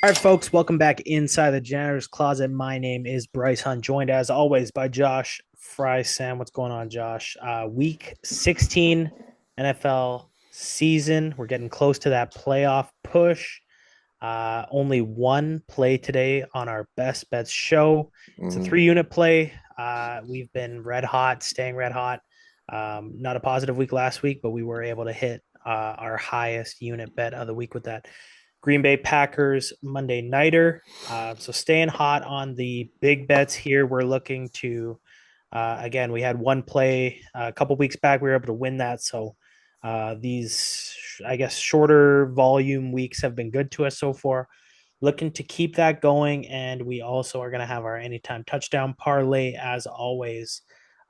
All right, folks, welcome back inside the Janitor's Closet. My name is Bryce Hunt, joined as always by Josh Frey-Sam. What's going on, Josh? Week 16 NFL season. We're getting close to that playoff push. Only one play today on our best bets show. It's a Mhm. 3 unit play. We've been red hot, staying red hot. Not a positive week last week, but we were able to hit our highest unit bet of the week with that Green Bay Packers Monday Nighter. So staying hot on the big bets here. We're looking to, again, we had one play a couple weeks back. We were able to win that. So these, I guess, shorter volume weeks have been good to us so far. Looking to keep that going. And we also are going to have our anytime touchdown parlay as always.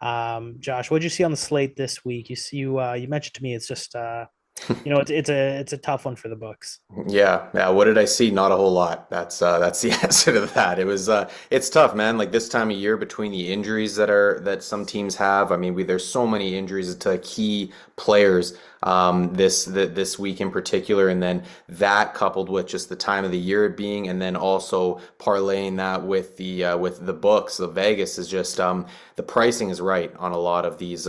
Josh, what did you see on the slate this week? You mentioned to me it's just it's a tough one for the books. Yeah. What did I see? Not a whole lot. That's the answer to that. It's tough, man. Like this time of year, between the injuries that some teams have. I mean, there's so many injuries to key players. This week in particular, and then that coupled with just the time of the year it being, and then also parlaying that with the books, the Vegas is just the pricing is right on a lot of these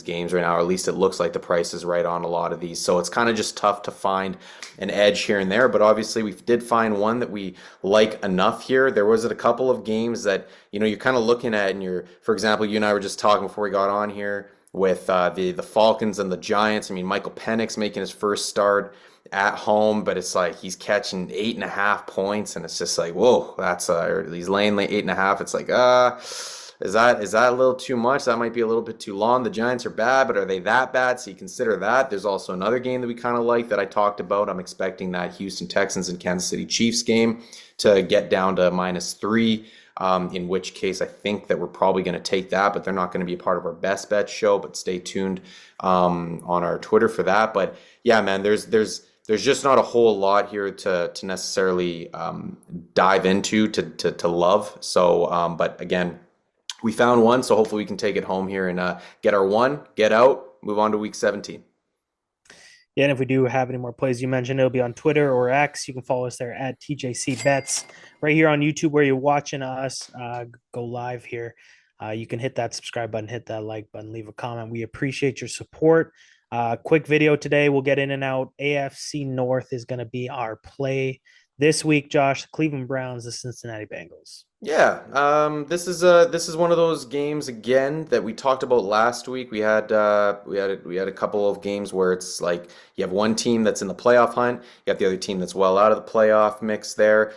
games right now, or at least it looks like the price is right on a lot of these. So it's kind of just tough to find an edge here and there. But obviously, we did find one that we like enough here. There was a couple of games that you're kind of looking at, and for example, you and I were just talking before we got on here with the Falcons and the Giants. I mean, Michael Penix making his first start at home, but it's like he's catching 8.5 points, and it's just like, whoa, or he's laying 8.5. It's like, is that a little too much? That might be a little bit too long. The Giants are bad, but are they that bad? So you consider that. There's also another game that we kind of like that I talked about. I'm expecting that Houston Texans and Kansas City Chiefs game to get down to -3. In which case, I think that we're probably going to take that, but they're not going to be a part of our best bet show. But stay tuned on our Twitter for that. But yeah, man, there's just not a whole lot here to necessarily dive into to love. So, but again, we found one, so hopefully we can take it home here and get our one, get out, move on to week 17. Yeah, and if we do have any more plays you mentioned, it'll be on Twitter or X. You can follow us there at TJC Bets. Right here on YouTube, where you're watching us go live here, you can hit that subscribe button, hit that like button, leave a comment. We appreciate your support. Quick video today. We'll get in and out. AFC North is going to be our play this week, Josh. Cleveland Browns, the Cincinnati Bengals. Yeah, this is one of those games again that we talked about last week. We had a couple of games where it's like you have one team that's in the playoff hunt, you got the other team that's well out of the playoff mix there.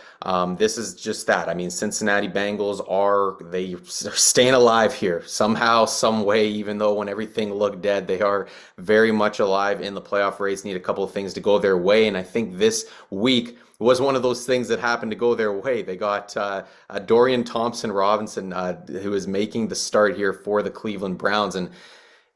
This is just that. I mean, Cincinnati Bengals they're staying alive here somehow, some way. Even though when everything looked dead, they are very much alive in the playoff race. Need a couple of things to go their way, and I think this week was one of those things that happened to go their way. They got Dorian Thompson-Robinson, who is making the start here for the Cleveland Browns. And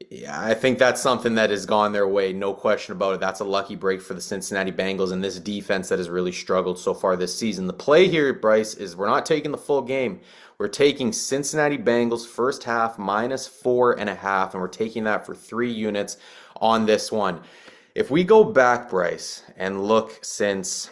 yeah, I think that's something that has gone their way, no question about it. That's a lucky break for the Cincinnati Bengals and this defense that has really struggled so far this season. The play here, Bryce, is we're not taking the full game. We're taking Cincinnati Bengals first half -4.5, and we're taking that for 3 units on this one. If we go back, Bryce, and look since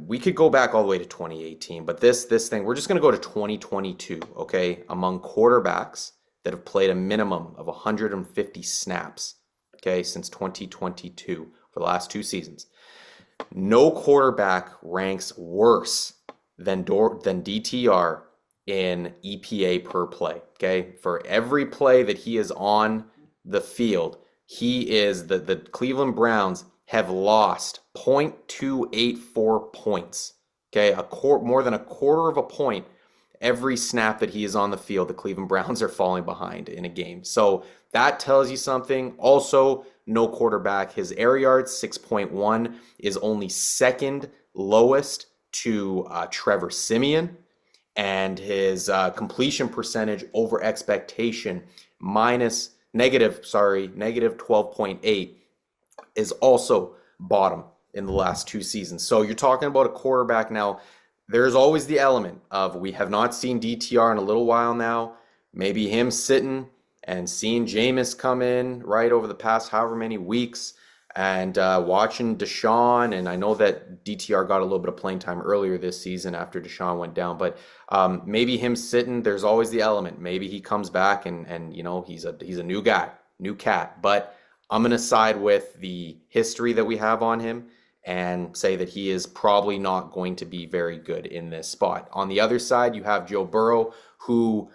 we could go back all the way to 2018, but this thing, we're just going to go to 2022, okay? Among quarterbacks that have played a minimum of 150 snaps, okay, since 2022 for the last 2 seasons. No quarterback ranks worse than DTR in EPA per play, okay? For every play that he is on the field, the Cleveland Browns have lost 0.284 points. Okay, more than a quarter of a point every snap that he is on the field. The Cleveland Browns are falling behind in a game. So that tells you something. Also, no quarterback. His air yards, 6.1, is only second lowest to Trevor Siemian. And his completion percentage over expectation negative 12.8 is also bottom in the last 2 seasons. So you're talking about a quarterback now. There's always the element of we have not seen DTR in a little while now. Maybe him sitting and seeing Jameis come in right over the past however many weeks. And watching Deshaun, and I know that DTR got a little bit of playing time earlier this season after Deshaun went down, but maybe him sitting, there's always the element. Maybe he comes back and he's a new guy, new cat. But I'm gonna side with the history that we have on him and say that he is probably not going to be very good in this spot. On the other side, you have Joe Burrow, who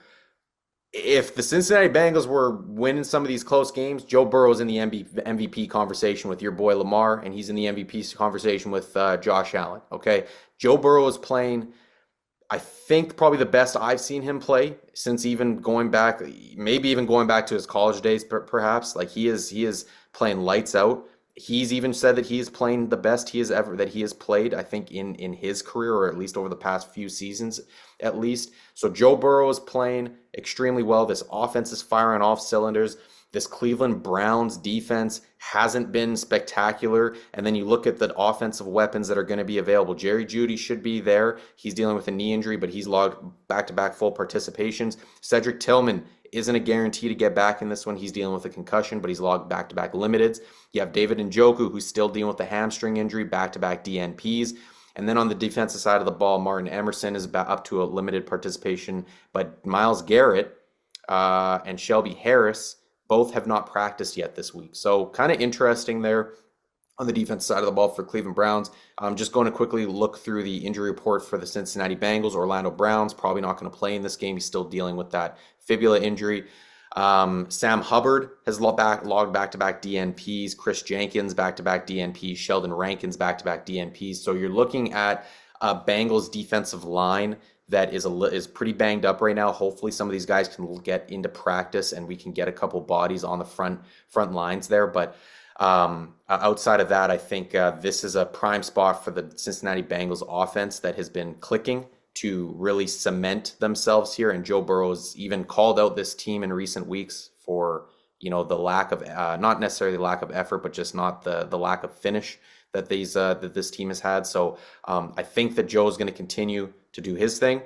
if the Cincinnati Bengals were winning some of these close games, Joe Burrow's in the MVP conversation with your boy Lamar, and he's in the MVP conversation with Josh Allen. Okay, Joe Burrow is playing, I think, probably the best I've seen him play since even going back, maybe even going back to his college days, perhaps. Like he is playing lights out. He's even said that he is playing the best he has played, I think, in his career, or at least over the past few seasons, at least. So Joe Burrow is playing extremely well. This offense is firing off cylinders. This Cleveland Browns defense hasn't been spectacular. And then you look at the offensive weapons that are going to be available. Jerry Jeudy should be there. He's dealing with a knee injury, but he's logged back-to-back full participations. Cedric Tillman isn't a guarantee to get back in this one. He's dealing with a concussion, but he's logged back-to-back limiteds. You have David Njoku, who's still dealing with a hamstring injury, back-to-back DNPs. And then on the defensive side of the ball, Martin Emerson is up to a limited participation, but Myles Garrett and Shelby Harris both have not practiced yet this week. So kind of interesting there on the defense side of the ball for Cleveland Browns. I'm just going to quickly look through the injury report for the Cincinnati Bengals. Orlando Brown's probably not going to play in this game. He's still dealing with that fibula injury. Sam Hubbard has logged back-to-back DNPs. Chris Jenkins back-to-back DNPs. Sheldon Rankins back-to-back DNPs. So you're looking at a Bengals defensive line that is pretty banged up right now. Hopefully some of these guys can get into practice and we can get a couple bodies on the front lines there. But outside of that, I think this is a prime spot for the Cincinnati Bengals offense that has been clicking to really cement themselves here. And Joe Burrow's even called out this team in recent weeks for, the lack of, not necessarily lack of effort, but just not the lack of finish that this team has had. So I think that Joe's going to continue to do his thing.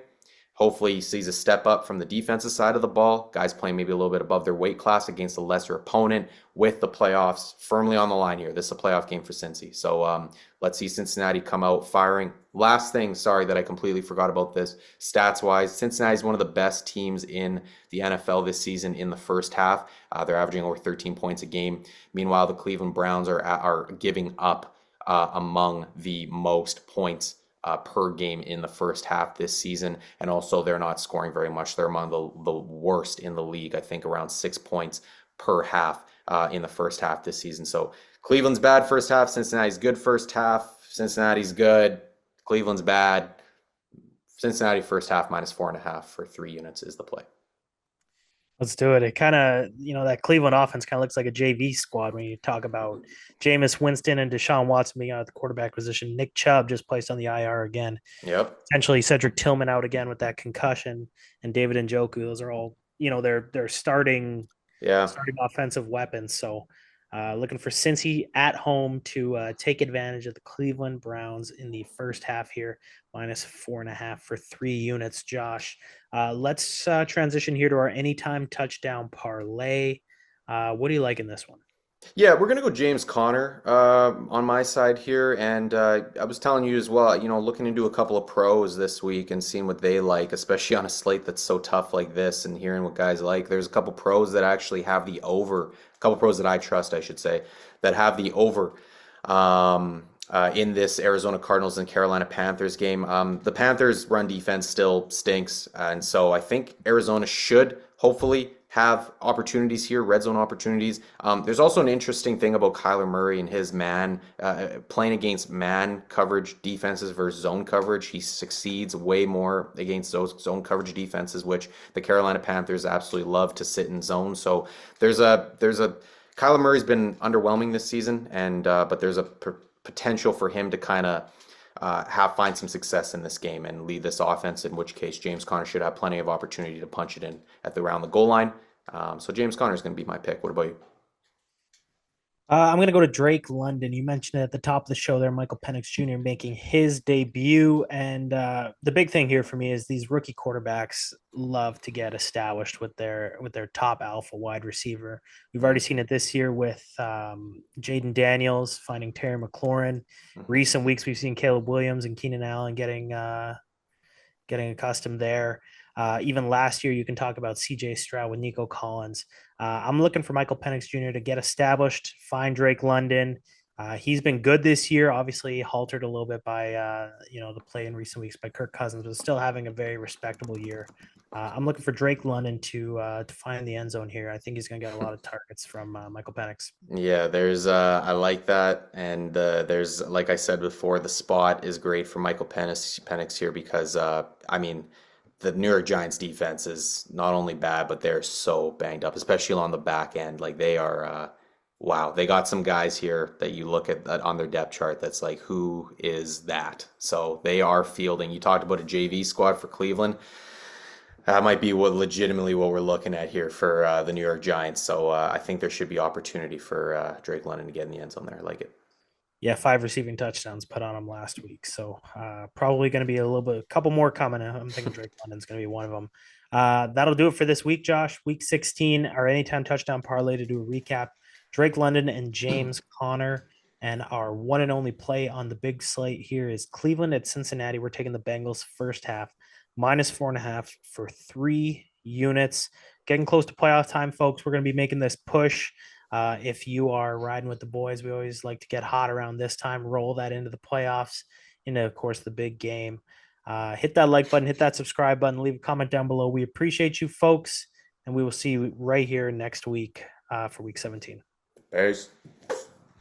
Hopefully he sees a step up from the defensive side of the ball. Guys playing maybe a little bit above their weight class against a lesser opponent with the playoffs firmly on the line here. This is a playoff game for Cincy. So let's see Cincinnati come out firing. Last thing, sorry that I completely forgot about this. Stats-wise, Cincinnati is one of the best teams in the NFL this season in the first half. They're averaging over 13 points a game. Meanwhile, the Cleveland Browns are giving up among the most points per game in the first half this season. And also they're not scoring very much. They're among the worst in the league, I think around 6 points per half in the first half this season. So Cleveland's bad first half. Cincinnati's good first half. Cincinnati's good. Cleveland's bad. Cincinnati first half -4.5 for 3 units is the play. Let's do it. It kind of, that Cleveland offense kind of looks like a JV squad when you talk about Jameis Winston and Deshaun Watson being out at the quarterback position. Nick Chubb just placed on the IR again. Yep. Potentially Cedric Tillman out again with that concussion, and David Njoku. Those are all, they're starting offensive weapons. So looking for Cincy at home to take advantage of the Cleveland Browns in the first half here, -4.5 for 3 units. Josh, let's transition here to our anytime touchdown parlay. What do you like in this one? Yeah, we're going to go James Conner on my side here. And I was telling you as well, looking into a couple of pros this week and seeing what they like, especially on a slate that's so tough like this and hearing what guys like. There's a couple pros that actually have the over, a couple pros that I trust, I should say, that have the over in this Arizona Cardinals and Carolina Panthers game. The Panthers' run defense still stinks. And so I think Arizona should hopefully have opportunities here, red zone opportunities. There's also an interesting thing about Kyler Murray and his playing against man coverage defenses versus zone coverage. He succeeds way more against those zone coverage defenses, which the Carolina Panthers absolutely love to sit in zone. So there's a Kyler Murray's been underwhelming this season, but there's a potential for him to kind of find some success in this game and lead this offense, in which case James Conner should have plenty of opportunity to punch it in around the goal line. So James Conner is going to be my pick. What about you? I'm going to go to Drake London. You mentioned it at the top of the show there, Michael Penix Jr. making his debut. And the big thing here for me is these rookie quarterbacks love to get established with their top alpha wide receiver. We've already Mm-hmm. seen it this year with Jaden Daniels finding Terry McLaurin. Recent weeks, we've seen Caleb Williams and Keenan Allen getting accustomed there. Even last year, you can talk about CJ Stroud with Nico Collins. I'm looking for Michael Penix Jr. to get established, find Drake London. He's been good this year. Obviously, haltered a little bit by the play in recent weeks by Kirk Cousins, but still having a very respectable year. I'm looking for Drake London to find the end zone here. I think he's going to get a lot of targets from Michael Penix. Yeah, there's I like that, and there's like I said before, the spot is great for Michael Penix here because I mean the New York Giants defense is not only bad, but they're so banged up, especially on the back end. Like they are, wow, they got some guys here that you look at on their depth chart that's like, who is that? So they are fielding. You talked about a JV squad for Cleveland. That might be what we're looking at here for the New York Giants. So I think there should be opportunity for Drake London to get in the end zone there. I like it. Yeah, 5 receiving touchdowns put on him last week. So probably going to be a couple more coming. I'm thinking Drake London's going to be one of them. That'll do it for this week, Josh. Week 16, our anytime touchdown parlay to do a recap. Drake London and James Conner. And our one and only play on the big slate here is Cleveland at Cincinnati. We're taking the Bengals first half, -4.5 for 3 units. Getting close to playoff time, folks. We're going to be making this push. If you are riding with the boys, we always like to get hot around this time, roll that into the playoffs, into, of course, the big game. Hit that like button, hit that subscribe button, leave a comment down below. We appreciate you, folks, and we will see you right here next week for week 17. Bears.